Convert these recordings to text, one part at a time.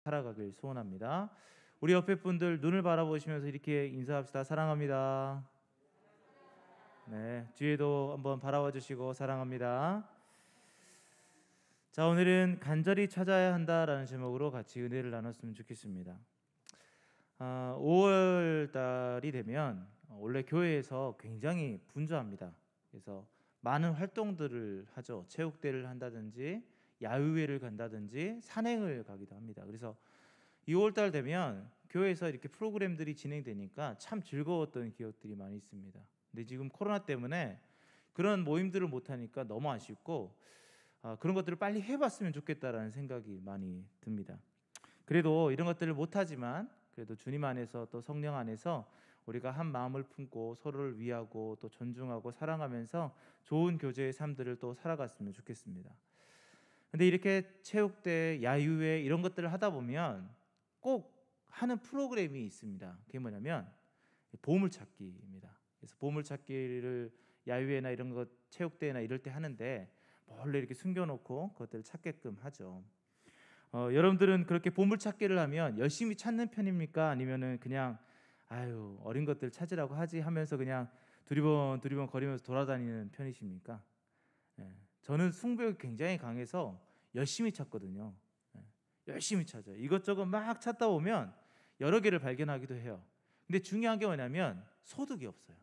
살아가길 소원합니다. 우리 옆에 분들 눈을 바라보시면서 이렇게 인사합시다. 사랑합니다. 네, 뒤에도 한번 바라봐 주시고 사랑합니다. 자, 오늘은 간절히 찾아야 한다라는 제목으로 같이 은혜를 나눴으면 좋겠습니다. 5월 달이 되면 원래 교회에서 굉장히 분주합니다. 그래서 많은 활동들을 하죠. 체육대회를 한다든지 야유회를 간다든지 산행을 가기도 합니다. 그래서 2월 달 되면 교회에서 이렇게 프로그램들이 진행되니까 참 즐거웠던 기억들이 많이 있습니다. 근데 지금 코로나 때문에 그런 모임들을 못 하니까 너무 아쉽고 그런 것들을 빨리 해봤으면 좋겠다라는 생각이 많이 듭니다. 그래도 이런 것들을 못하지만 그래도 주님 안에서 또 성령 안에서 우리가 한 마음을 품고 서로를 위하고 또 존중하고 사랑하면서 좋은 교제의 삶들을 또 살아갔으면 좋겠습니다. 근데 이렇게 체육대, 야유회 이런 것들을 하다 보면 꼭 하는 프로그램이 있습니다. 그게 뭐냐면 보물찾기입니다. 그래서 보물찾기를 야유회나 이런 것 체육대회나 이럴 때 하는데 몰래 이렇게 숨겨놓고 그것들을 찾게끔 하죠. 여러분들은 그렇게 보물찾기를 하면 열심히 찾는 편입니까? 아니면은 그냥 아유 어린 것들 찾으라고 하지 하면서 그냥 두리번 거리면서 돌아다니는 편이십니까? 예, 저는 승부욕이 굉장히 강해서 열심히 찾거든요. 예, 열심히 찾아요. 이것저것 막 찾다 보면 여러 개를 발견하기도 해요. 근데 중요한 게 뭐냐면 소득이 없어요.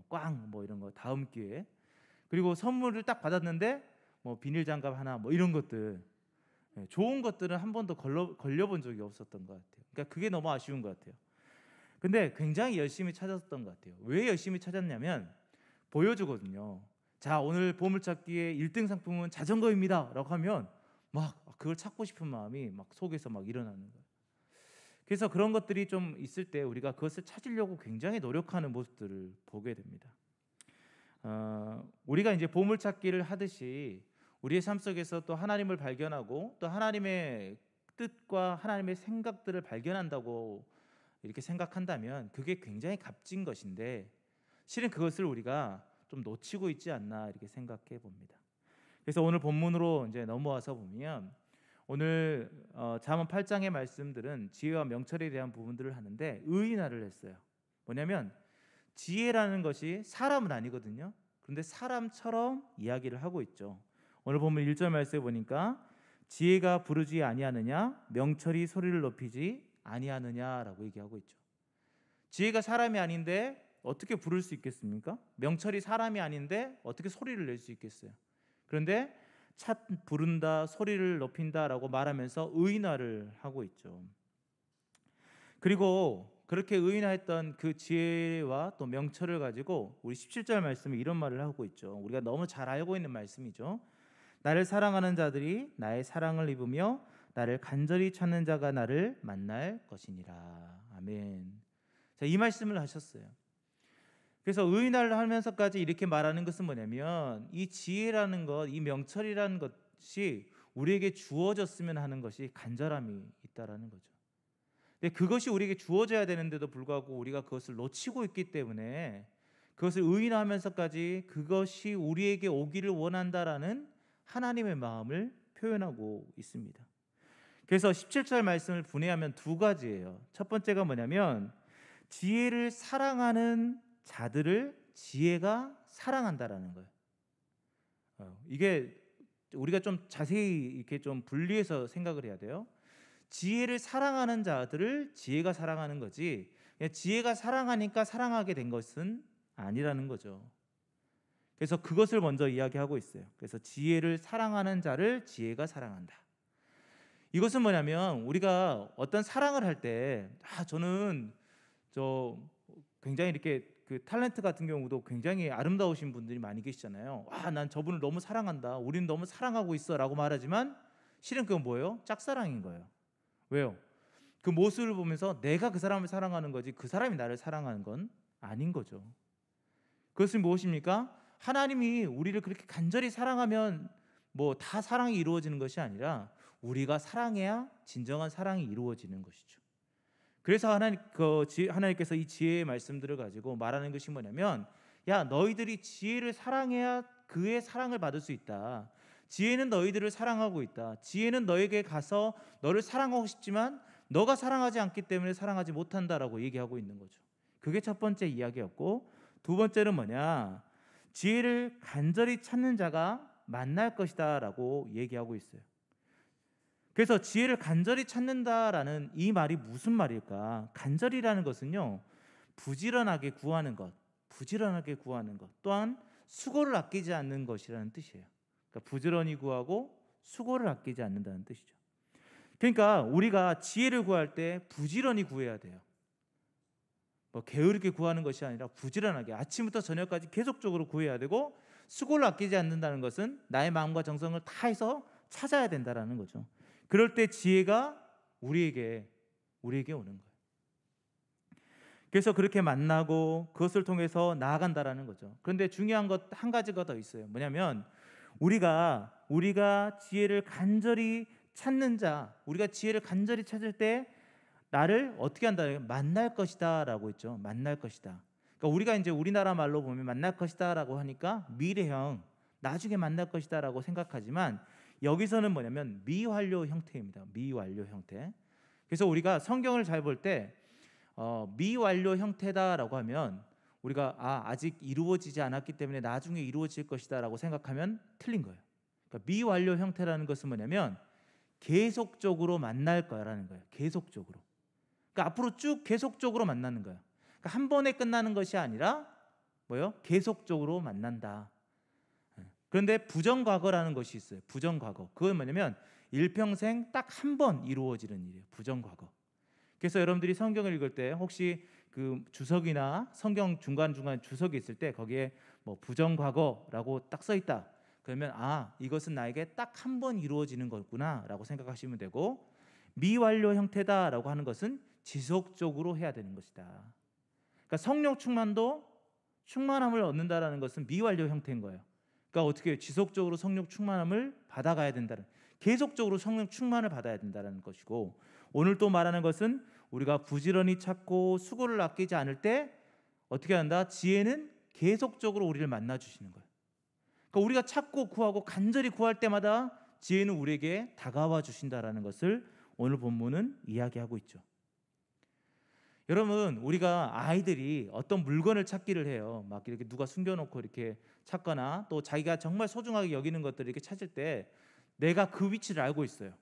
꽝 뭐 이런 거 다음 기회에. 그리고 선물을 딱 받았는데 뭐 비닐 장갑 하나 뭐 이런 것들 좋은 것들은 한 번도 걸려본 적이 없었던 것 같아요. 그러니까 그게 너무 아쉬운 것 같아요. 근데 굉장히 열심히 찾았던 것 같아요. 왜 열심히 찾았냐면 보여주거든요. 자, 오늘 보물찾기의 1등 상품은 자전거입니다 라고 하면 막 그걸 찾고 싶은 마음이 막 속에서 막 일어나는 거예요. 그래서 그런 것들이 좀 있을 때 우리가 그것을 찾으려고 굉장히 노력하는 모습들을 보게 됩니다. 우리가 이제 보물찾기를 하듯이 우리의 삶 속에서 또 하나님을 발견하고 또 하나님의 뜻과 하나님의 생각들을 발견한다고 이렇게 생각한다면 그게 굉장히 값진 것인데 실은 그것을 우리가 좀 놓치고 있지 않나 이렇게 생각해 봅니다. 그래서 오늘 본문으로 이제 넘어와서 보면 오늘 잠언 8장의 말씀들은 지혜와 명철에 대한 부분들을 하는데 의인화를 했어요. 뭐냐면 지혜라는 것이 사람은 아니거든요. 그런데 사람처럼 이야기를 하고 있죠. 오늘 보면 1절 말씀에 보니까 지혜가 부르지 아니하느냐 명철이 소리를 높이지 아니하느냐라고 얘기하고 있죠. 지혜가 사람이 아닌데 어떻게 부를 수 있겠습니까? 명철이 사람이 아닌데 어떻게 소리를 낼 수 있겠어요? 그런데 부른다, 소리를 높인다라고 말하면서 의인화를 하고 있죠. 그리고 그렇게 의인화했던 그 지혜와 또 명철을 가지고 우리 17절 말씀에 이런 말을 하고 있죠. 우리가 너무 잘 알고 있는 말씀이죠. 나를 사랑하는 자들이 나의 사랑을 입으며 나를 간절히 찾는 자가 나를 만날 것이니라. 아멘. 자, 이 말씀을 하셨어요. 그래서 의인화를 하면서까지 이렇게 말하는 것은 뭐냐면 이 지혜라는 것, 이 명철이라는 것이 우리에게 주어졌으면 하는 것이 간절함이 있다라는 거죠. 근데 그것이 우리에게 주어져야 되는데도 불구하고 우리가 그것을 놓치고 있기 때문에 그것을 의인화하면서까지 그것이 우리에게 오기를 원한다라는 하나님의 마음을 표현하고 있습니다. 그래서 17절 말씀을 분해하면 두 가지예요. 첫 번째가 뭐냐면 지혜를 사랑하는 자들을 지혜가 사랑한다라는 거예요. 이게 우리가 좀 자세히 이렇게 좀 분리해서 생각을 해야 돼요. 지혜를 사랑하는 자들을 지혜가 사랑하는 거지 지혜가 사랑하니까 사랑하게 된 것은 아니라는 거죠. 그래서 그것을 먼저 이야기하고 있어요. 그래서 지혜를 사랑하는 자를 지혜가 사랑한다. 이것은 뭐냐면 우리가 어떤 사랑을 할 때 저는 굉장히 이렇게 그 탤런트 같은 경우도 굉장히 아름다우신 분들이 많이 계시잖아요. 난 저분을 너무 사랑한다. 우리는 너무 사랑하고 있어라고 말하지만 실은 그건 뭐예요? 짝사랑인 거예요. 왜요? 그 모습을 보면서 내가 그 사람을 사랑하는 거지 그 사람이 나를 사랑하는 건 아닌 거죠. 그것은 무엇입니까? 하나님이 우리를 그렇게 간절히 사랑하면 뭐 다 사랑이 이루어지는 것이 아니라 우리가 사랑해야 진정한 사랑이 이루어지는 것이죠. 그래서 하나님께서 이 지혜의 말씀들을 가지고 말하는 것이 뭐냐면 야 너희들이 지혜를 사랑해야 그의 사랑을 받을 수 있다. 지혜는 너희들을 사랑하고 있다. 지혜는 너에게 가서 너를 사랑하고 싶지만 너가 사랑하지 않기 때문에 사랑하지 못한다라고 얘기하고 있는 거죠. 그게 첫 번째 이야기였고, 두 번째는 뭐냐? 지혜를 간절히 찾는 자가 만날 것이다라고 얘기하고 있어요. 그래서 지혜를 간절히 찾는다라는 이 말이 무슨 말일까? 간절이라는 것은요, 부지런하게 구하는 것, 부지런하게 구하는 것, 또한 수고를 아끼지 않는 것이라는 뜻이에요. 그러니까 부지런히 구하고 수고를 아끼지 않는다는 뜻이죠. 그러니까 우리가 지혜를 구할 때 부지런히 구해야 돼요. 뭐 게으르게 구하는 것이 아니라 부지런하게 아침부터 저녁까지 계속적으로 구해야 되고, 수고를 아끼지 않는다는 것은 나의 마음과 정성을 다해서 찾아야 된다라는 거죠. 그럴 때 지혜가 우리에게 오는 거예요. 그래서 그렇게 만나고 그것을 통해서 나아간다라는 거죠. 그런데 중요한 것 한 가지가 더 있어요. 뭐냐면 우리가 지혜를 간절히 찾는 자, 우리가 지혜를 간절히 찾을 때 나를 어떻게 한다? 만날 것이다라고 했죠. 만날 것이다. 그러니까 우리가 이제 우리나라 말로 보면 만날 것이다라고 하니까 미래형, 나중에 만날 것이다라고 생각하지만, 여기서는 뭐냐면 미완료 형태입니다. 미완료 형태. 그래서 우리가 성경을 잘 볼 때 미완료 형태다라고 하면 우리가 아직 이루어지지 않았기 때문에 나중에 이루어질 것이다라고 생각하면 틀린 거예요. 그러니까 미완료 형태라는 것은 뭐냐면 계속적으로 만날 거라는 거예요. 계속적으로. 그러니까 앞으로 쭉 계속적으로 만나는 거예요. 그러니까 한 번에 끝나는 것이 아니라 뭐요? 계속적으로 만난다. 그런데 부정과거라는 것이 있어요. 부정과거. 그건 뭐냐면 일평생 딱 한 번 이루어지는 일이에요. 부정과거. 그래서 여러분들이 성경을 읽을 때 혹시 그 주석이나 성경 중간중간 주석이 있을 때 거기에 뭐 부정과거라고 딱 써 있다. 그러면 이것은 나에게 딱 한 번 이루어지는 거구나라고 생각하시면 되고, 미완료 형태다라고 하는 것은 지속적으로 해야 되는 것이다. 그러니까 성령 충만함을 얻는다라는 것은 미완료 형태인 거예요. 그러니까 어떻게 지속적으로 성령 충만함을 받아가야 된다는, 계속적으로 성령 충만을 받아야 된다는 것이고, 오늘 또 말하는 것은 우리가 부지런히 찾고 수고를 아끼지 않을 때 어떻게 한다? 지혜는 계속적으로 우리를 만나 주시는 거예요. 그러니까 우리가 찾고 구하고 간절히 구할 때마다 지혜는 우리에게 다가와 주신다라는 것을 오늘 본문은 이야기하고 있죠. 여러분, 우리가 아이들이 어떤 물건을 찾기를 해요. 막 이렇게 누가 숨겨놓고 이렇게 찾거나, 또 자기가 정말 소중하게 여기는 것들을 이렇게 찾을 때 내가 그 위치를 알고 있어요.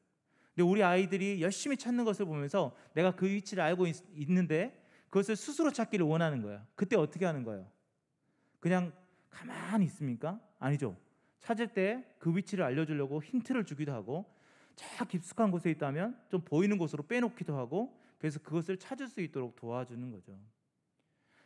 근데 우리 아이들이 열심히 찾는 것을 보면서 내가 그 위치를 알고 있는데 그것을 스스로 찾기를 원하는 거야. 그때 어떻게 하는 거예요? 그냥 가만히 있습니까? 아니죠. 찾을 때 그 위치를 알려주려고 힌트를 주기도 하고, 저 깊숙한 곳에 있다면 좀 보이는 곳으로 빼놓기도 하고, 그래서 그것을 찾을 수 있도록 도와주는 거죠.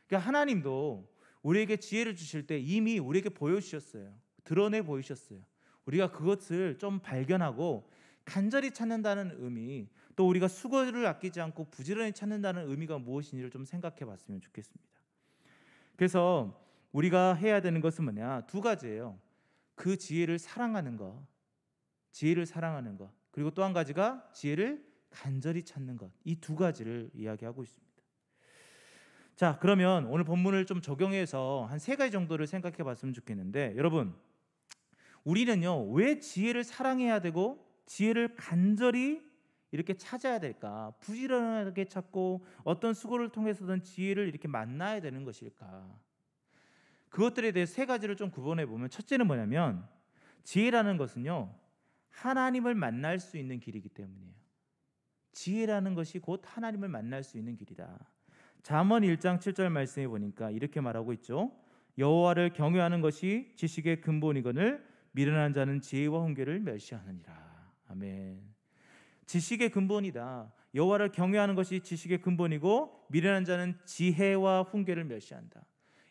그러니까 하나님도 우리에게 지혜를 주실 때 이미 우리에게 보여주셨어요. 드러내 보이셨어요. 우리가 그것을 좀 발견하고 간절히 찾는다는 의미, 또 우리가 수고를 아끼지 않고 부지런히 찾는다는 의미가 무엇인지를 좀 생각해 봤으면 좋겠습니다. 그래서 우리가 해야 되는 것은 뭐냐? 두 가지예요. 그 지혜를 사랑하는 것, 그리고 또 한 가지가 지혜를 간절히 찾는 것. 이 두 가지를 이야기하고 있습니다. 자, 그러면 오늘 본문을 좀 적용해서 한 세 가지 정도를 생각해 봤으면 좋겠는데, 여러분, 우리는요, 왜 지혜를 사랑해야 되고 지혜를 간절히 이렇게 찾아야 될까? 부지런하게 찾고 어떤 수고를 통해서든 지혜를 이렇게 만나야 되는 것일까? 그것들에 대해 세 가지를 좀 구분해 보면, 첫째는 뭐냐면 지혜라는 것은요, 하나님을 만날 수 있는 길이기 때문이에요. 지혜라는 것이 곧 하나님을 만날 수 있는 길이다. 잠언 1장 7절 말씀에 보니까 이렇게 말하고 있죠. 여호와를 경외하는 것이 지식의 근본이거늘 미련한 자는 지혜와 훈계를 멸시하느니라. 아멘. 지식의 근본이다. 여호와를 경외하는 것이 지식의 근본이고 미련한 자는 지혜와 훈계를 멸시한다.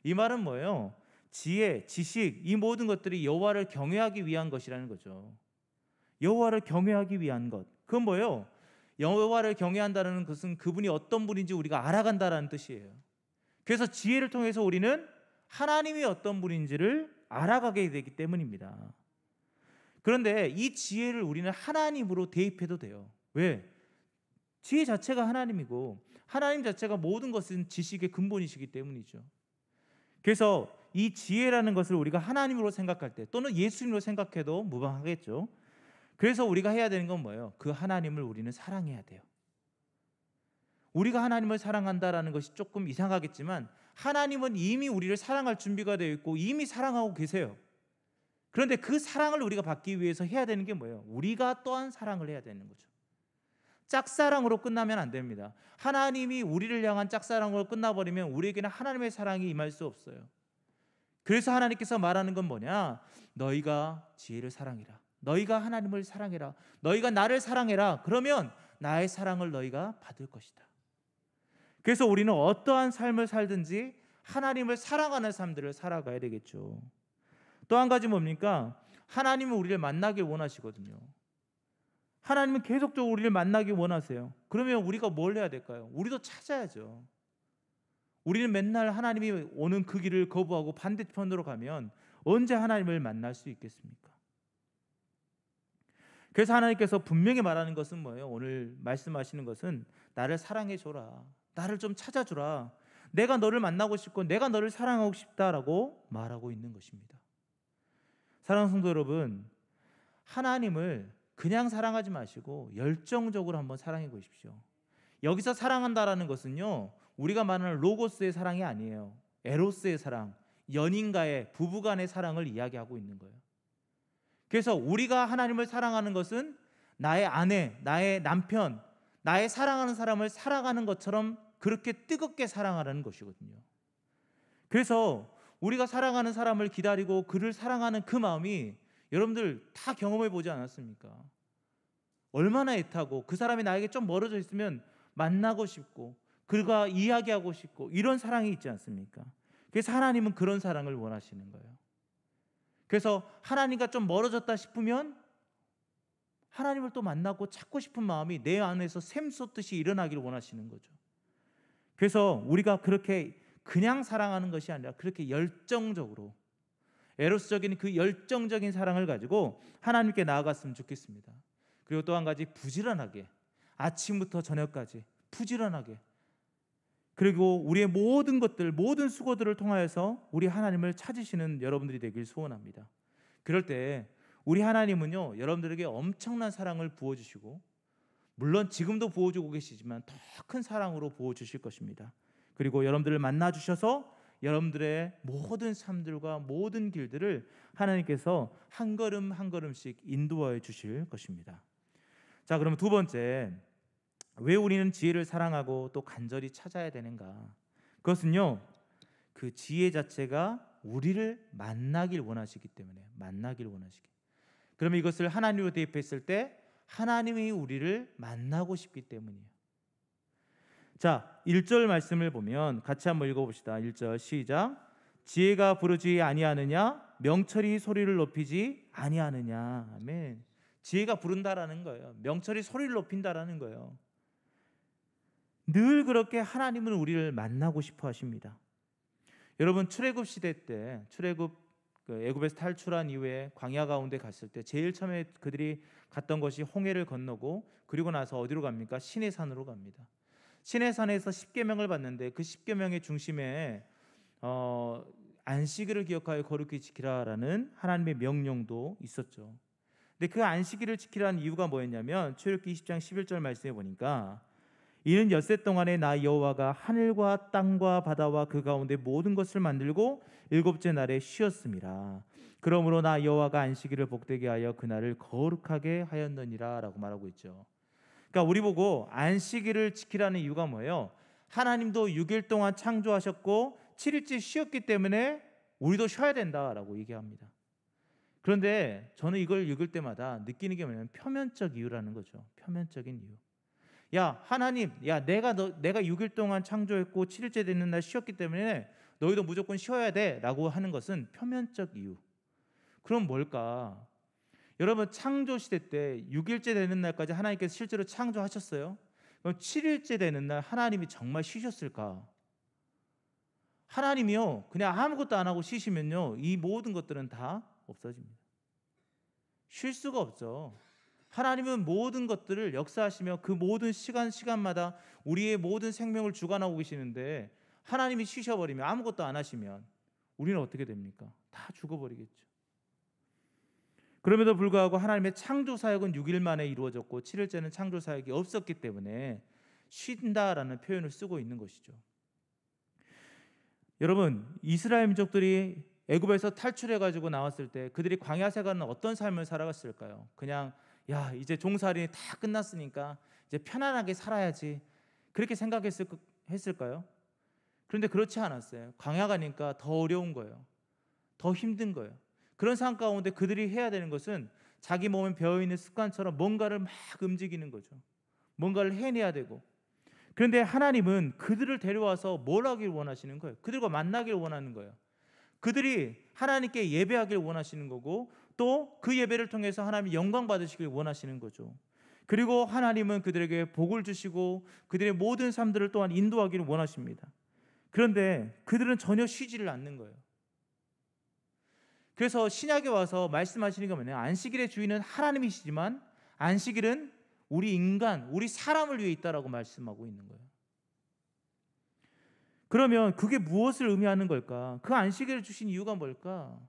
이 말은 뭐예요? 지혜, 지식, 이 모든 것들이 여호와를 경외하기 위한 것이라는 거죠. 여호와를 경외하기 위한 것. 그건 뭐예요? 여호와를 경외한다는 것은 그분이 어떤 분인지 우리가 알아간다라는 뜻이에요. 그래서 지혜를 통해서 우리는 하나님이 어떤 분인지를 알아가게 되기 때문입니다. 그런데 이 지혜를 우리는 하나님으로 대입해도 돼요. 왜? 지혜 자체가 하나님이고 하나님 자체가 모든 것은 지식의 근본이시기 때문이죠. 그래서 이 지혜라는 것을 우리가 하나님으로 생각할 때, 또는 예수님으로 생각해도 무방하겠죠. 그래서 우리가 해야 되는 건 뭐예요? 그 하나님을 우리는 사랑해야 돼요. 우리가 하나님을 사랑한다라는 것이 조금 이상하겠지만 하나님은 이미 우리를 사랑할 준비가 되어 있고 이미 사랑하고 계세요. 그런데 그 사랑을 우리가 받기 위해서 해야 되는 게 뭐예요? 우리가 또한 사랑을 해야 되는 거죠. 짝사랑으로 끝나면 안 됩니다. 하나님이 우리를 향한 짝사랑으로 끝나버리면 우리에게는 하나님의 사랑이 임할 수 없어요. 그래서 하나님께서 말하는 건 뭐냐? 너희가 지혜를 사랑해라. 너희가 하나님을 사랑해라. 너희가 나를 사랑해라. 그러면 나의 사랑을 너희가 받을 것이다. 그래서 우리는 어떠한 삶을 살든지 하나님을 사랑하는 삶들을 살아가야 되겠죠. 또 한 가지 뭡니까? 하나님은 우리를 만나길 원하시거든요. 하나님은 계속적으로 우리를 만나길 원하세요. 그러면 우리가 뭘 해야 될까요? 우리도 찾아야죠. 우리는 맨날 하나님이 오는 그 길을 거부하고 반대편으로 가면 언제 하나님을 만날 수 있겠습니까? 그래서 하나님께서 분명히 말하는 것은 뭐예요? 오늘 말씀하시는 것은 나를 사랑해줘라. 나를 좀 찾아주라. 내가 너를 만나고 싶고 내가 너를 사랑하고 싶다라고 말하고 있는 것입니다. 사랑하는 성도 여러분, 하나님을 그냥 사랑하지 마시고 열정적으로 한번 사랑해 보십시오. 여기서 사랑한다라는 것은요, 우리가 말하는 로고스의 사랑이 아니에요. 에로스의 사랑, 연인과의 부부간의 사랑을 이야기하고 있는 거예요. 그래서 우리가 하나님을 사랑하는 것은 나의 아내, 나의 남편, 나의 사랑하는 사람을 사랑하는 것처럼 그렇게 뜨겁게 사랑하라는 것이거든요. 그래서 우리가 사랑하는 사람을 기다리고 그를 사랑하는 그 마음이 여러분들 다 경험해 보지 않았습니까? 얼마나 애타고 그 사람이 나에게 좀 멀어져 있으면 만나고 싶고 그가 이야기하고 싶고 이런 사랑이 있지 않습니까? 그래서 하나님은 그런 사랑을 원하시는 거예요. 그래서 하나님과 좀 멀어졌다 싶으면 하나님을 또 만나고 찾고 싶은 마음이 내 안에서 샘솟듯이 일어나기를 원하시는 거죠. 그래서 우리가 그렇게 그냥 사랑하는 것이 아니라 그렇게 열정적으로 에로스적인 그 열정적인 사랑을 가지고 하나님께 나아갔으면 좋겠습니다. 그리고 또 한 가지, 부지런하게 아침부터 저녁까지 부지런하게, 그리고 우리의 모든 것들, 모든 수고들을 통하여서 우리 하나님을 찾으시는 여러분들이 되길 소원합니다. 그럴 때 우리 하나님은요, 여러분들에게 엄청난 사랑을 부어주시고 물론 지금도 부어주고 계시지만 더 큰 사랑으로 부어주실 것입니다. 그리고 여러분들을 만나주셔서 여러분들의 모든 삶들과 모든 길들을 하나님께서 한 걸음 한 걸음씩 인도해 주실 것입니다. 자, 그러면 두 번째, 왜 우리는 지혜를 사랑하고 또 간절히 찾아야 되는가? 그것은요, 그 지혜 자체가 우리를 만나길 원하시기 때문에, 만나길 원하시기. 그러면 이것을 하나님으로 대입했을 때 하나님이 우리를 만나고 싶기 때문이에요. 자, 1절 말씀을 보면 같이 한번 읽어봅시다. 1절 시작. 지혜가 부르지 아니하느냐? 명철이 소리를 높이지 아니하느냐? 아멘. 지혜가 부른다라는 거예요. 명철이 소리를 높인다라는 거예요. 늘 그렇게 하나님은 우리를 만나고 싶어 하십니다. 여러분, 출애굽 시대 때, 애굽에서 탈출한 이후에 광야 가운데 갔을 때 제일 처음에 그들이 갔던 것이 홍해를 건너고, 그리고 나서 어디로 갑니까? 시내산으로 갑니다. 시내산에서 10계명을 받는데 그 10계명의 중심에 안식일을 기억하여 거룩히 지키라라는 하나님의 명령도 있었죠. 근데 그 안식일을 지키라는 이유가 뭐였냐면 출애굽기 20장 11절 말씀에 보니까 이는 엿새 동안에 나 여호와가 하늘과 땅과 바다와 그 가운데 모든 것을 만들고 일곱째 날에 쉬었습니다. 그러므로 나 여호와가 안식일을 복되게 하여 그날을 거룩하게 하였느니라 라고 말하고 있죠. 그러니까 우리 보고 안식일을 지키라는 이유가 뭐예요? 하나님도 6일 동안 창조하셨고 7일째 쉬었기 때문에 우리도 쉬어야 된다라고 얘기합니다. 그런데 저는 이걸 읽을 때마다 느끼는 게 뭐냐면 표면적 이유라는 거죠. 표면적인 이유. 야, 하나님, 야, 내가 6일 동안 창조했고 7일째 되는 날 쉬었기 때문에 너희도 무조건 쉬어야 돼라고 하는 것은 표면적 이유. 그럼 뭘까? 여러분, 창조 시대 때 6일째 되는 날까지 하나님께서 실제로 창조하셨어요? 그럼 7일째 되는 날 하나님이 정말 쉬셨을까? 하나님이요, 그냥 아무것도 안 하고 쉬시면요, 이 모든 것들은 다 없어집니다. 쉴 수가 없죠. 하나님은 모든 것들을 역사하시며 그 모든 시간마다 우리의 모든 생명을 주관하고 계시는데 하나님이 쉬셔버리면, 아무것도 안 하시면 우리는 어떻게 됩니까? 다 죽어버리겠죠. 그럼에도 불구하고 하나님의 창조 사역은 6일 만에 이루어졌고 7일째는 창조 사역이 없었기 때문에 쉰다라는 표현을 쓰고 있는 것이죠. 여러분, 이스라엘 민족들이 애굽에서 탈출해 가지고 나왔을 때 그들이 광야 생활은 어떤 삶을 살아갔을까요? 그냥 야, 이제 종살이 다 끝났으니까 이제 편안하게 살아야지, 그렇게 했을까요? 그런데 그렇지 않았어요. 광야 가니까 더 어려운 거예요. 더 힘든 거예요. 그런 상황 가운데 그들이 해야 되는 것은 자기 몸에 배어있는 습관처럼 뭔가를 막 움직이는 거죠. 뭔가를 해내야 되고. 그런데 하나님은 그들을 데려와서 뭘 하길 원하시는 거예요? 그들과 만나길 원하는 거예요. 그들이 하나님께 예배하길 원하시는 거고, 또 그 예배를 통해서 하나님이 영광 받으시길 원하시는 거죠. 그리고 하나님은 그들에게 복을 주시고 그들의 모든 삶들을 또한 인도하기를 원하십니다. 그런데 그들은 전혀 쉬지를 않는 거예요. 그래서 신약에 와서 말씀하시는 게 뭐냐면, 안식일의 주인은 하나님이시지만 안식일은 우리 인간, 우리 사람을 위해 있다라고 말씀하고 있는 거예요. 그러면 그게 무엇을 의미하는 걸까? 그 안식일을 주신 이유가 뭘까?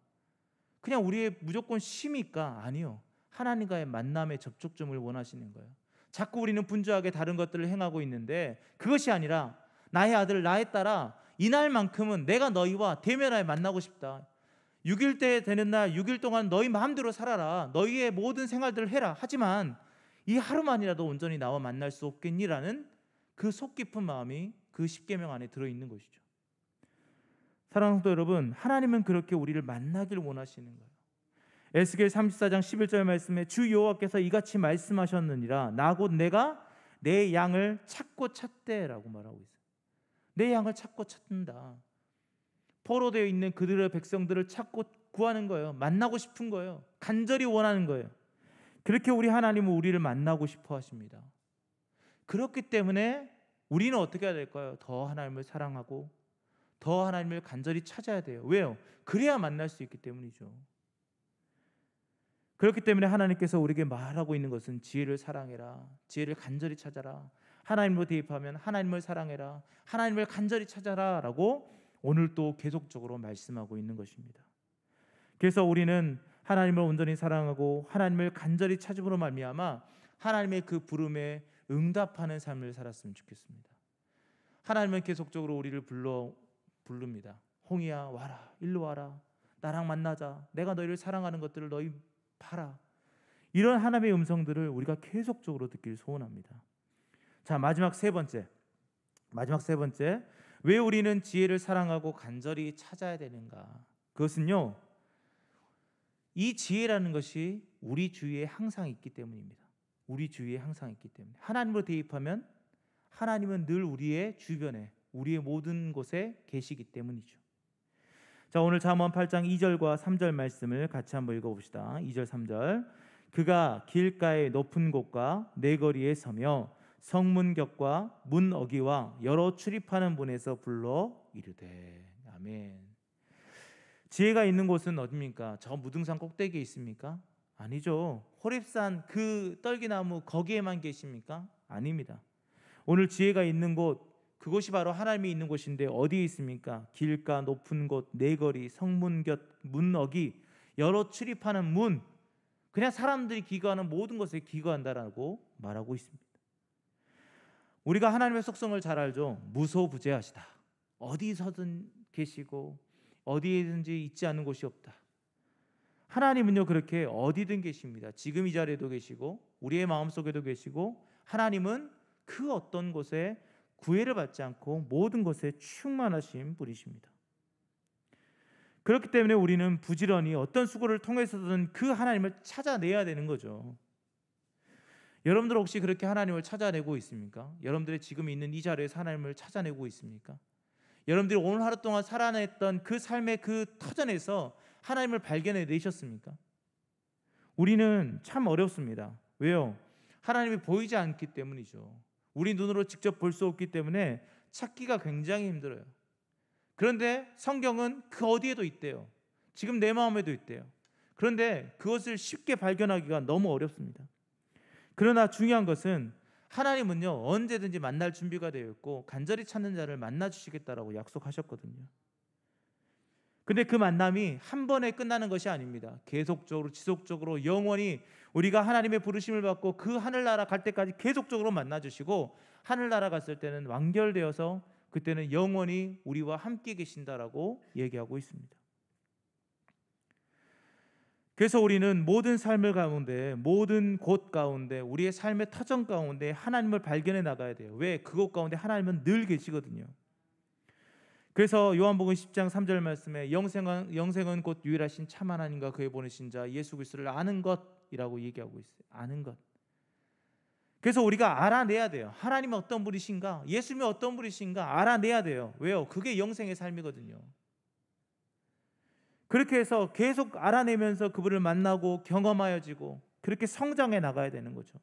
그냥 우리의 무조건 쉼일까? 아니요. 하나님과의 만남의 접촉점을 원하시는 거예요. 자꾸 우리는 분주하게 다른 것들을 행하고 있는데, 그것이 아니라 나의 아들, 나의 딸아, 이날만큼은 내가 너희와 대면하여 만나고 싶다. 6일 때 되는 날 6일 동안 너희 마음대로 살아라. 너희의 모든 생활들을 해라. 하지만 이 하루만이라도 온전히 나와 만날 수 없겠니라는 그 속 깊은 마음이 그 십계명 안에 들어있는 것이죠. 사랑하는 성도 여러분, 하나님은 그렇게 우리를 만나길 원하시는 거예요. 에스겔 34장 11절 말씀에 주 여호와께서 이같이 말씀하셨느니라, 나 곧 내가 내 양을 찾고 찾대라고 말하고 있어요. 내 양을 찾고 찾는다. 포로되어 있는 그들의 백성들을 찾고 구하는 거예요. 만나고 싶은 거예요. 간절히 원하는 거예요. 그렇게 우리 하나님은 우리를 만나고 싶어 하십니다. 그렇기 때문에 우리는 어떻게 해야 될까요? 더 하나님을 사랑하고 더 하나님을 간절히 찾아야 돼요. 왜요? 그래야 만날 수 있기 때문이죠. 그렇기 때문에 하나님께서 우리에게 말하고 있는 것은 지혜를 사랑해라, 지혜를 간절히 찾아라, 하나님으로 대입하면 하나님을 사랑해라, 하나님을 간절히 찾아라 라고 오늘 또 계속적으로 말씀하고 있는 것입니다. 그래서 우리는 하나님을 온전히 사랑하고 하나님을 간절히 찾음으로 말미암아 하나님의 그 부름에 응답하는 삶을 살았으면 좋겠습니다. 하나님은 계속적으로 우리를 부릅니다. 홍이야, 와라, 일로 와라, 나랑 만나자, 내가 너희를 사랑하는 것들을 너희 봐라. 이런 하나님의 음성들을 우리가 계속적으로 듣길 소원합니다. 자, 마지막 세 번째, 왜 우리는 지혜를 사랑하고 간절히 찾아야 되는가? 그것은요, 이 지혜라는 것이 우리 주위에 항상 있기 때문입니다. 우리 주위에 항상 있기 때문에, 하나님으로 대입하면 하나님은 늘 우리의 주변에, 우리의 모든 곳에 계시기 때문이죠. 자, 오늘 잠언 8장 2절과 3절 말씀을 같이 한번 읽어봅시다. 2절 3절. 그가 길가의 높은 곳과 내거리에 서며 성문 곁과 문 어기와 여러 출입하는 문에서 불러 이르되. 아멘. 지혜가 있는 곳은 어디입니까? 저 무등산 꼭대기에 있습니까? 아니죠. 호렙산 그 떨기나무 거기에만 계십니까? 아닙니다. 오늘 지혜가 있는 곳, 그곳이 바로 하나님이 있는 곳인데 어디에 있습니까? 길가, 높은 곳, 내거리, 성문 곁, 문 어기, 여러 출입하는 문, 그냥 사람들이 기거하는 모든 것에 기거한다라고 말하고 있습니다. 우리가 하나님의 속성을 잘 알죠. 무소부재하시다. 어디서든 계시고 어디에든지 있지 않은 곳이 없다. 하나님은요, 그렇게 어디든 계십니다. 지금 이 자리에도 계시고 우리의 마음속에도 계시고, 하나님은 그 어떤 곳에 구애를 받지 않고 모든 것에 충만하신 분이십니다. 그렇기 때문에 우리는 부지런히 어떤 수고를 통해서든 그 하나님을 찾아내야 되는 거죠. 여러분들 혹시 그렇게 하나님을 찾아내고 있습니까? 여러분들의 지금 있는 이 자리에서 하나님을 찾아내고 있습니까? 여러분들이 오늘 하루 동안 살아냈던 그 삶의 그 터전에서 하나님을 발견해 내셨습니까? 우리는 참 어렵습니다. 왜요? 하나님이 보이지 않기 때문이죠. 우리 눈으로 직접 볼 수 없기 때문에 찾기가 굉장히 힘들어요. 그런데 성경은 그 어디에도 있대요. 지금 내 마음에도 있대요. 그런데 그것을 쉽게 발견하기가 너무 어렵습니다. 그러나 중요한 것은 하나님은요, 언제든지 만날 준비가 되어 있고 간절히 찾는 자를 만나 주시겠다라고 약속하셨거든요. 근데 그 만남이 한 번에 끝나는 것이 아닙니다. 계속적으로 지속적으로 영원히 우리가 하나님의 부르심을 받고 그 하늘나라 갈 때까지 계속적으로 만나주시고, 하늘나라 갔을 때는 완결되어서 그때는 영원히 우리와 함께 계신다라고 얘기하고 있습니다. 그래서 우리는 모든 삶을 가운데, 모든 곳 가운데, 우리의 삶의 터전 가운데 하나님을 발견해 나가야 돼요. 왜? 그곳 가운데 하나님은 늘 계시거든요. 그래서 요한복음 10장 3절 말씀에 영생은 곧 유일하신 참 하나님과 그의 보내신 자 예수 그리스도를 아는 것이라고 얘기하고 있어요. 아는 것. 그래서 우리가 알아내야 돼요. 하나님은 어떤 분이신가, 예수님이 어떤 분이신가 알아내야 돼요. 왜요? 그게 영생의 삶이거든요. 그렇게 해서 계속 알아내면서 그분을 만나고 경험하여지고 그렇게 성장해 나가야 되는 거죠.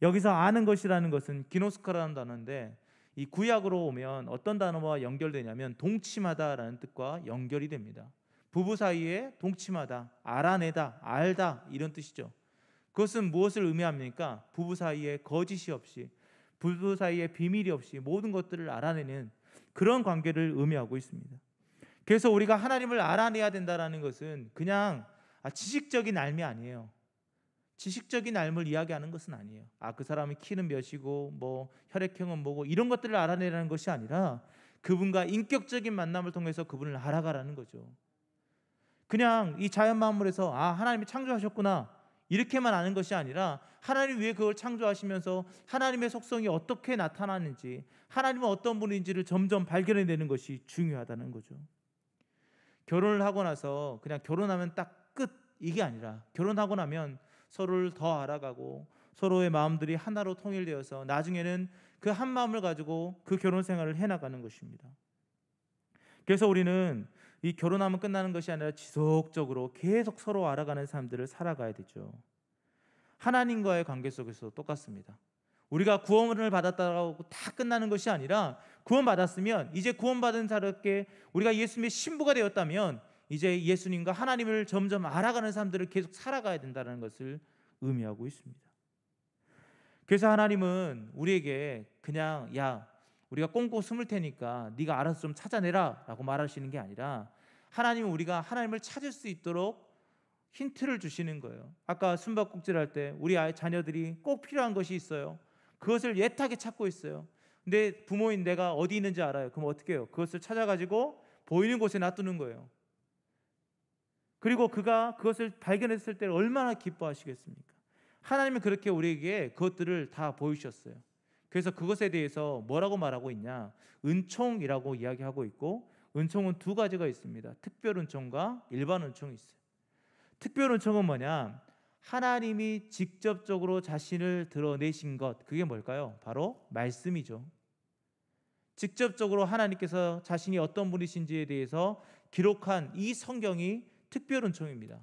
여기서 아는 것이라는 것은 기노스코라는 단어인데, 이 구약으로 오면 어떤 단어와 연결되냐면 동침하다라는 뜻과 연결이 됩니다. 부부 사이에 동침하다, 알아내다, 알다 이런 뜻이죠. 그것은 무엇을 의미합니까? 부부 사이에 거짓이 없이, 부부 사이에 비밀이 없이 모든 것들을 알아내는 그런 관계를 의미하고 있습니다. 그래서 우리가 하나님을 알아내야 된다는 것은 그냥 지식적인 알미 아니에요. 지식적인 알을 이야기하는 것은 아니에요. 그 사람의 키는 몇이고 뭐 혈액형은 뭐고 이런 것들을 알아내라는 것이 아니라 그분과 인격적인 만남을 통해서 그분을 알아가라는 거죠. 그냥 이 자연 만물에서 하나님이 창조하셨구나 이렇게만 아는 것이 아니라, 하나님이 왜 그걸 창조하시면서 하나님의 속성이 어떻게 나타나는지, 하나님은 어떤 분인지를 점점 발견해내는 것이 중요하다는 거죠. 결혼을 하고 나서 그냥 결혼하면 딱 끝 이게 아니라, 결혼하고 나면 서로를 더 알아가고 서로의 마음들이 하나로 통일되어서 나중에는 그 한 마음을 가지고 그 결혼 생활을 해나가는 것입니다. 그래서 우리는 이 결혼하면 끝나는 것이 아니라 지속적으로 계속 서로 알아가는 삶들을 살아가야 되죠. 하나님과의 관계 속에서 똑같습니다. 우리가 구원을 받았다고 다 끝나는 것이 아니라, 구원받았으면 이제 구원받은 자답게 우리가 예수님의 신부가 되었다면 이제 예수님과 하나님을 점점 알아가는 삶들을 계속 살아가야 된다는 것을 의미하고 있습니다. 그래서 하나님은 우리에게 그냥 우리가 꽁꽁 숨을 테니까 네가 알아서 좀 찾아내라 라고 말하시는 게 아니라, 하나님은 우리가 하나님을 찾을 수 있도록 힌트를 주시는 거예요. 아까 숨바꼭질 할 때 우리 아이 자녀들이 꼭 필요한 것이 있어요. 그것을 애타게 찾고 있어요. 근데 부모인 내가 어디 있는지 알아요. 그럼 어떻게 해요? 그것을 찾아가지고 보이는 곳에 놔두는 거예요. 그리고 그가 그것을 발견했을 때 얼마나 기뻐하시겠습니까? 하나님은 그렇게 우리에게 그것들을 다 보이셨어요. 그래서 그것에 대해서 뭐라고 말하고 있냐? 은총이라고 이야기하고 있고, 은총은 두 가지가 있습니다. 특별 은총과 일반 은총이 있어요. 특별 은총은 뭐냐? 하나님이 직접적으로 자신을 드러내신 것, 그게 뭘까요? 바로 말씀이죠. 직접적으로 하나님께서 자신이 어떤 분이신지에 대해서 기록한 이 성경이 특별 은총입니다.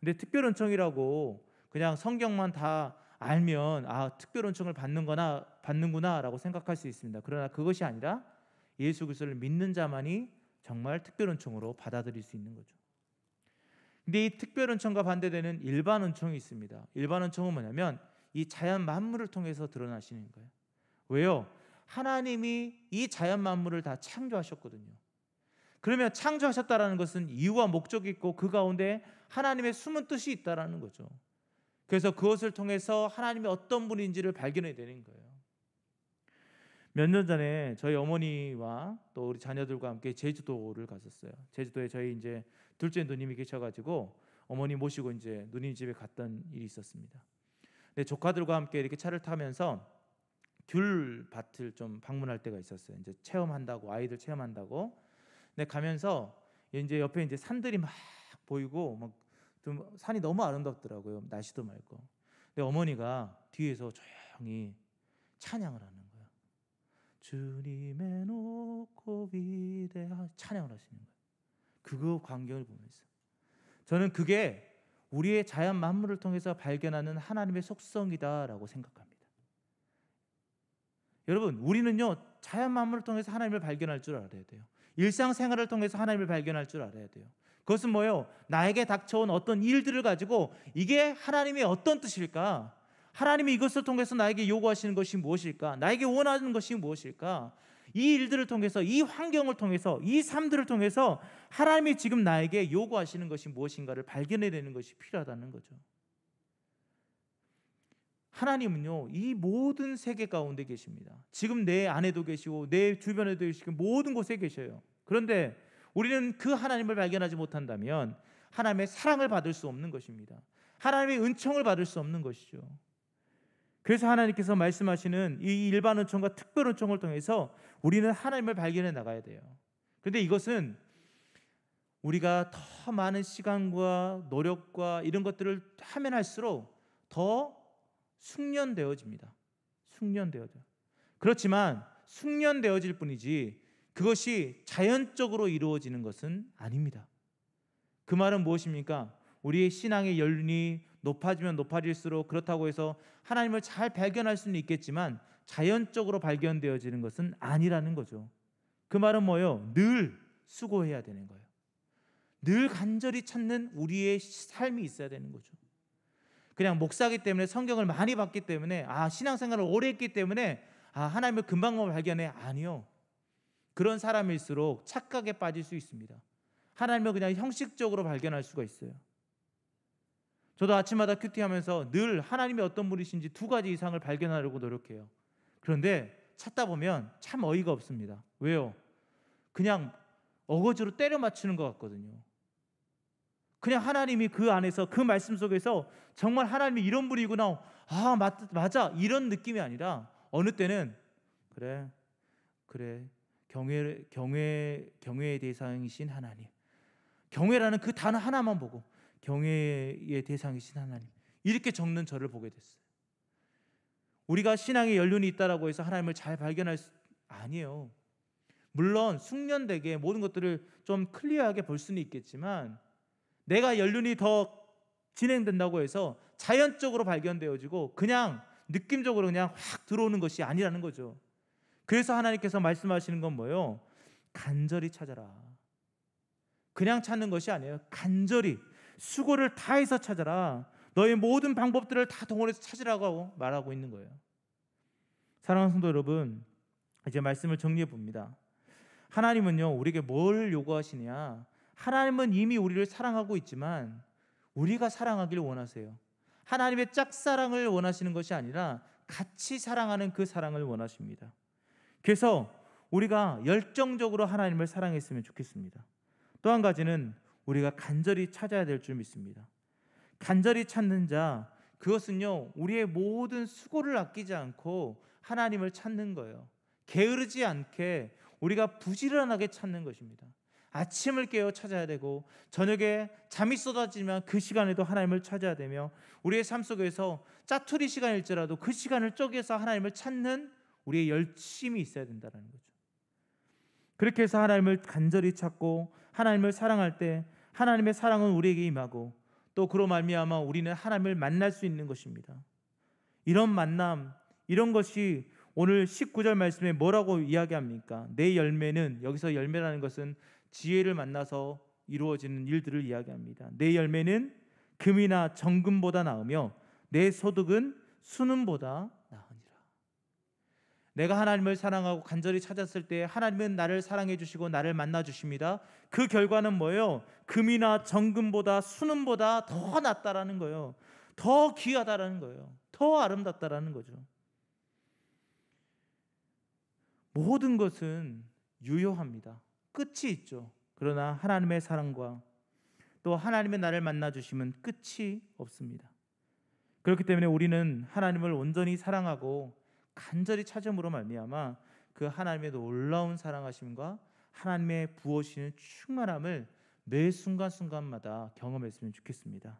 근데 특별 은총이라고 그냥 성경만 다 알면 특별 은총을 받는구나 라고 생각할 수 있습니다. 그러나 그것이 아니라 예수 그리스도를 믿는 자만이 정말 특별 은총으로 받아들일 수 있는 거죠. 근데 이 특별 은총과 반대되는 일반 은총이 있습니다. 일반 은총은 뭐냐면 이 자연 만물을 통해서 드러나시는 거예요. 왜요? 하나님이 이 자연 만물을 다 창조하셨거든요. 그러면 창조하셨다라는 것은 이유와 목적이 있고 그 가운데 하나님의 숨은 뜻이 있다라는 거죠. 그래서 그것을 통해서 하나님이 어떤 분인지를 발견해야 되는 거예요. 몇 년 전에 저희 어머니와 또 우리 자녀들과 함께 제주도를 갔었어요. 제주도에 저희 이제 둘째 누님이 계셔가지고 어머니 모시고 이제 누님 집에 갔던 일이 있었습니다. 근데 조카들과 함께 이렇게 차를 타면서 귤 밭을 좀 방문할 때가 있었어요. 이제 체험한다고, 아이들 체험한다고. 근데 가면서 이제 옆에 이제 산들이 막 보이고 막 좀 산이 너무 아름답더라고요. 날씨도 맑고. 근데 어머니가 뒤에서 조용히 찬양을 하는 거예요. 주님의 높고 위대한 찬양을 하시는 거예요. 그거 광경을 보면서 저는 그게 우리의 자연 만물을 통해서 발견하는 하나님의 속성이다라고 생각합니다. 여러분, 우리는요 자연 만물을 통해서 하나님을 발견할 줄 알아야 돼요. 일상생활을 통해서 하나님을 발견할 줄 알아야 돼요. 그것은 뭐예요? 나에게 닥쳐온 어떤 일들을 가지고 이게 하나님의 어떤 뜻일까? 하나님이 이것을 통해서 나에게 요구하시는 것이 무엇일까? 나에게 원하는 것이 무엇일까? 이 일들을 통해서, 이 환경을 통해서, 이 삶들을 통해서 하나님이 지금 나에게 요구하시는 것이 무엇인가를 발견해내는 것이 필요하다는 거죠. 하나님은요, 이 모든 세계 가운데 계십니다. 지금 내 안에도 계시고 내 주변에도 계시고 모든 곳에 계셔요. 그런데 우리는 그 하나님을 발견하지 못한다면 하나님의 사랑을 받을 수 없는 것입니다. 하나님의 은총을 받을 수 없는 것이죠. 그래서 하나님께서 말씀하시는 이 일반 은총과 특별 은총을 통해서 우리는 하나님을 발견해 나가야 돼요. 그런데 이것은 우리가 더 많은 시간과 노력과 이런 것들을 하면 할수록 더 숙련되어집니다. 숙련되어져. 그렇지만 숙련되어질 뿐이지 그것이 자연적으로 이루어지는 것은 아닙니다. 그 말은 무엇입니까? 우리의 신앙의 연륜이 높아지면 높아질수록 그렇다고 해서 하나님을 잘 발견할 수는 있겠지만 자연적으로 발견되어지는 것은 아니라는 거죠. 그 말은 뭐예요? 늘 수고해야 되는 거예요. 늘 간절히 찾는 우리의 삶이 있어야 되는 거죠. 그냥 목사기 때문에 성경을 많이 봤기 때문에 신앙생활을 오래 했기 때문에 하나님을 금방 발견해. 아니요. 그런 사람일수록 착각에 빠질 수 있습니다. 하나님을 그냥 형식적으로 발견할 수가 있어요. 저도 아침마다 큐티하면서 늘 하나님이 어떤 분이신지 2가지 이상을 발견하려고 노력해요. 그런데 찾다 보면 참 어이가 없습니다. 왜요? 그냥 어거지로 때려 맞추는 것 같거든요. 그냥 하나님이 그 안에서 그 말씀 속에서 정말 하나님이 이런 분이구나, 맞아, 이런 느낌이 아니라 어느 때는 그래 경외의 대상이신 하나님, 경외라는 그 단어 하나만 보고 경외의 대상이신 하나님, 이렇게 적는 저를 보게 됐어요. 우리가 신앙의 연륜이 있다라고 해서 하나님을 잘 발견할 수 아니에요. 물론 숙련되게 모든 것들을 좀 클리어하게 볼 수는 있겠지만 내가 연륜이 더 진행된다고 해서 자연적으로 발견되어지고 그냥 느낌적으로 그냥 확 들어오는 것이 아니라는 거죠. 그래서 하나님께서 말씀하시는 건 뭐예요? 간절히 찾아라. 그냥 찾는 것이 아니에요. 간절히 수고를 다해서 찾아라. 너의 모든 방법들을 다 동원해서 찾으라고 말하고 있는 거예요. 사랑하는 성도 여러분, 이제 말씀을 정리해 봅니다. 하나님은요, 우리에게 뭘 요구하시냐? 하나님은 이미 우리를 사랑하고 있지만 우리가 사랑하기를 원하세요. 하나님의 짝사랑을 원하시는 것이 아니라 같이 사랑하는 그 사랑을 원하십니다. 그래서 우리가 열정적으로 하나님을 사랑했으면 좋겠습니다. 또 한 가지는 우리가 간절히 찾아야 될 줄 믿습니다. 간절히 찾는 자, 그것은요, 우리의 모든 수고를 아끼지 않고 하나님을 찾는 거예요. 게으르지 않게 우리가 부지런하게 찾는 것입니다. 아침을 깨어 찾아야 되고 저녁에 잠이 쏟아지면 그 시간에도 하나님을 찾아야 되며 우리의 삶 속에서 짜투리 시간일지라도 그 시간을 쪼개서 하나님을 찾는 우리의 열심이 있어야 된다는 거죠. 그렇게 해서 하나님을 간절히 찾고 하나님을 사랑할 때 하나님의 사랑은 우리에게 임하고 또 그로 말미암아 우리는 하나님을 만날 수 있는 것입니다. 이런 만남, 이런 것이 오늘 19절 말씀에 뭐라고 이야기합니까? 내 열매는, 여기서 열매라는 것은 지혜를 만나서 이루어지는 일들을 이야기합니다. 내 열매는 금이나 정금보다 나으며 내 소득은 순금보다 나으니라. 내가 하나님을 사랑하고 간절히 찾았을 때 하나님은 나를 사랑해 주시고 나를 만나 주십니다. 그 결과는 뭐예요? 금이나 정금보다 순금보다 더 낫다라는 거예요. 더 귀하다라는 거예요. 더 아름답다라는 거죠. 모든 것은 유효합니다. 끝이 있죠. 그러나 하나님의 사랑과 또 하나님의 나를 만나 주시면 끝이 없습니다. 그렇기 때문에 우리는 하나님을 온전히 사랑하고 간절히 찾음으로 말미암아 그 하나님의 놀라운 사랑하심과 하나님의 부어주시는 충만함을 매 순간순간마다 경험했으면 좋겠습니다.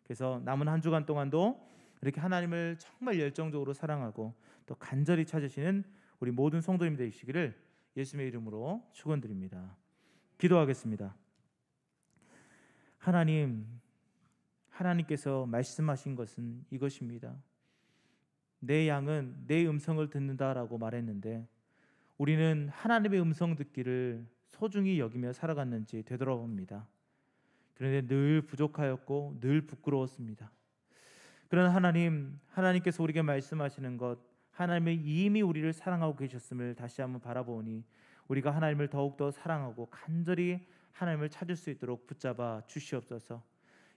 그래서 남은 한 주간 동안도 이렇게 하나님을 정말 열정적으로 사랑하고 또 간절히 찾으시는 우리 모든 성도님 되시기를 예수님의 이름으로 축원드립니다. 기도하겠습니다. 하나님께서 말씀하신 것은 이것입니다. 내 양은 내 음성을 듣는다라고 말했는데 우리는 하나님의 음성 듣기를 소중히 여기며 살아갔는지 되돌아봅니다. 그런데 늘 부족하였고 늘 부끄러웠습니다. 그러나 하나님께서 우리에게 말씀하시는 것, 하나님이 이미 우리를 사랑하고 계셨음을 다시 한번 바라보니 우리가 하나님을 더욱더 사랑하고 간절히 하나님을 찾을 수 있도록 붙잡아 주시옵소서.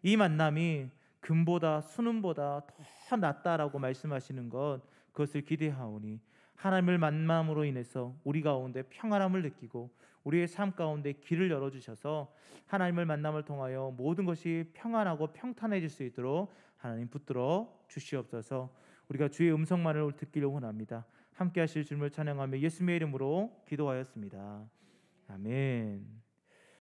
이 만남이 금보다 수능보다 더 낫다라고 말씀하시는 것, 그것을 기대하오니 하나님을 만남으로 인해서 우리 가운데 평안함을 느끼고 우리의 삶 가운데 길을 열어주셔서 하나님을 만남을 통하여 모든 것이 평안하고 평탄해질 수 있도록 하나님 붙들어 주시옵소서. 우리가 주의 음성만을 듣기를 원합니다. 함께 하실 주님을 찬양하며 예수님의 이름으로 기도하였습니다. 아멘.